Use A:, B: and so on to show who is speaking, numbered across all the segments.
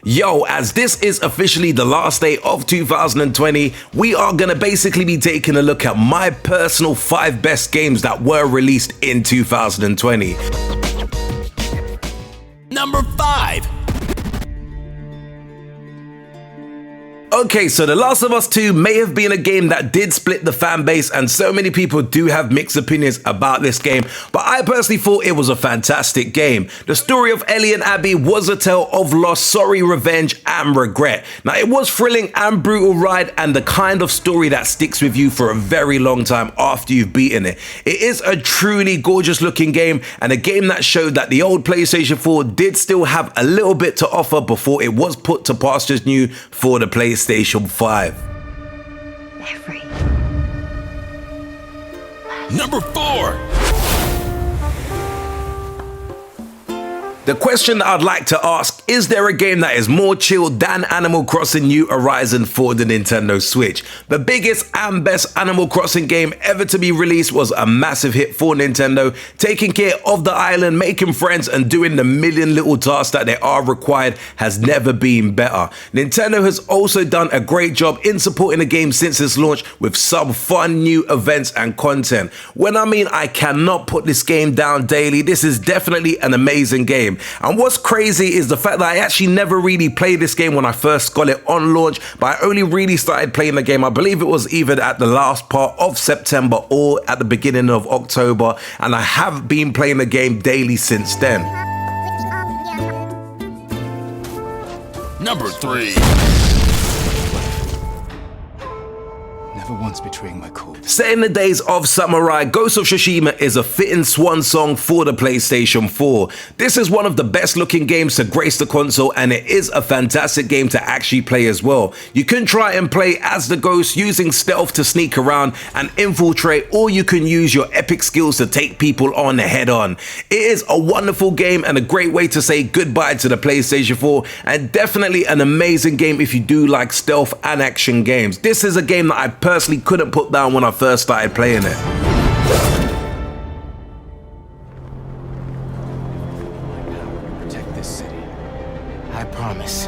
A: Yo, as this is officially the last day of 2020, we are gonna basically be taking a look at my personal 5 best games that were released in 2020.
B: Number 5.
A: Okay, so The Last of Us 2 may have been a game that did split the fan base, and so many people do have mixed opinions about this game, but I personally thought it was a fantastic game. The story of Ellie and Abby was a tale of loss, sorry, revenge, and regret. Now, it was thrilling and brutal ride, and the kind of story that sticks with you for a very long time after you've beaten it. It is a truly gorgeous looking game, and a game that showed that the old PlayStation 4 did still have a little bit to offer before it was put to pastures new for the PlayStation 5.
B: Number 4.
A: The question that I'd like to ask, is there a game that is more chilled than Animal Crossing New Horizon for the Nintendo Switch? The biggest and best Animal Crossing game ever to be released was a massive hit for Nintendo, taking care of the island, making friends, and doing the million little tasks that they are required has never been better. Nintendo has also done a great job in supporting the game since its launch with some fun new events and content. When I mean I cannot put this game down daily, this is definitely an amazing game. And what's crazy is the fact that I actually never really played this game when I first got it on launch, but I only really started playing the game, I believe it was either at the last part of September or at the beginning of October, and I have been playing the game daily since then.
B: Number 3.
C: Never once betraying my code.
A: Set in the days of Samurai, Ghost of Tsushima is a fitting swan song for the PlayStation 4. This is one of the best looking games to grace the console, and it is a fantastic game to actually play as well. You can try and play as the Ghost using stealth to sneak around and infiltrate, or you can use your epic skills to take people on head on. It is a wonderful game and a great way to say goodbye to the PlayStation 4, and definitely an amazing game if you do like stealth and action games. This is a game that I personally couldn't put down when I first started playing it.
C: Protect this city. I promise.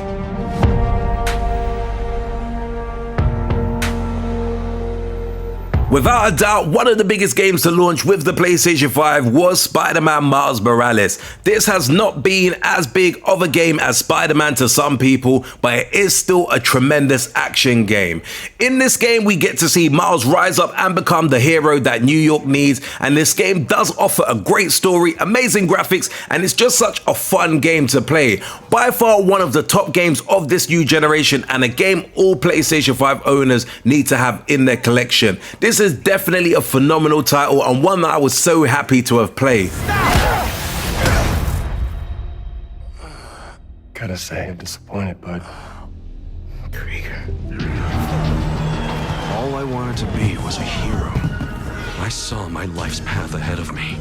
A: Without a doubt, one of the biggest games to launch with the PlayStation 5 was Spider-Man Miles Morales. This has not been as big of a game as Spider-Man to some people, but it is still a tremendous action game. In this game, we get to see Miles rise up and become the hero that New York needs, and this game does offer a great story, amazing graphics, and it's just such a fun game to play. By far one of the top games of this new generation, and a game all PlayStation 5 owners need to have in their collection. This is definitely a phenomenal title and one that I was so happy to have played.
C: Gotta say, I'm disappointed, bud. Krieger.
D: All I wanted to be was a hero. I saw my life's path ahead of me.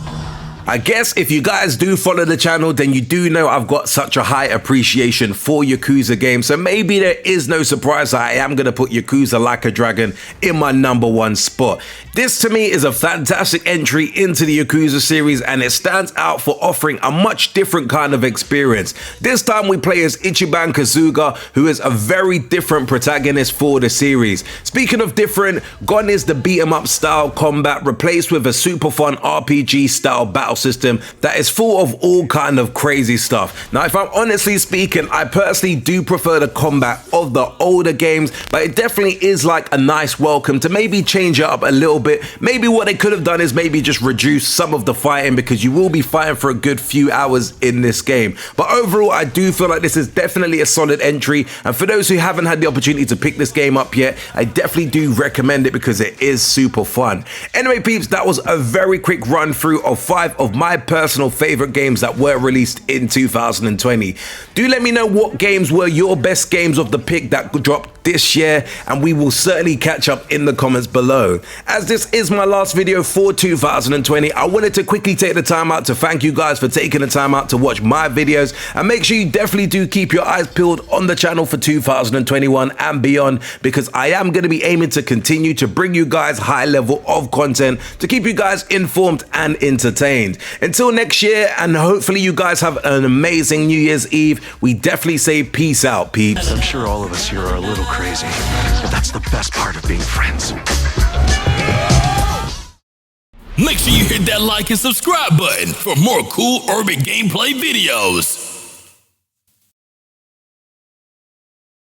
A: I guess if you guys do follow the channel, then you do know I've got such a high appreciation for Yakuza games, so maybe there is no surprise that I am going to put Yakuza Like a Dragon in my number 1 spot. This to me is a fantastic entry into the Yakuza series, and it stands out for offering a much different kind of experience. This time we play as Ichiban Kasuga, who is a very different protagonist for the series. Speaking of different, gone is the beat 'em up style combat, replaced with a super fun RPG style battle system that is full of all kind of crazy stuff. Now, if I'm honestly speaking, I personally do prefer the combat of the older games, but it definitely is like a nice welcome to maybe change it up a little bit. Maybe what they could have done is maybe just reduce some of the fighting, because you will be fighting for a good few hours in this game. But overall, I do feel like this is definitely a solid entry, and for those who haven't had the opportunity to pick this game up yet, I definitely do recommend it because it is super fun. Anyway, peeps, that was a very quick run through of 5 of my personal favorite games that were released in 2020. Do let me know what games were your best games of the pick that dropped this year, and we will certainly catch up in the comments below. As this is my last video for 2020, I wanted to quickly take the time out to thank you guys for taking the time out to watch my videos, and make sure you definitely do keep your eyes peeled on the channel for 2021 and beyond, because I am going to be aiming to continue to bring you guys high level of content to keep you guys informed and entertained. Until next year, and hopefully you guys have an amazing New Year's Eve, we definitely say peace out, peeps.
D: I'm sure all of us here are a little crazy, but that's the best part of being friends.
B: Make sure you hit that like and subscribe button for more cool urban gameplay videos.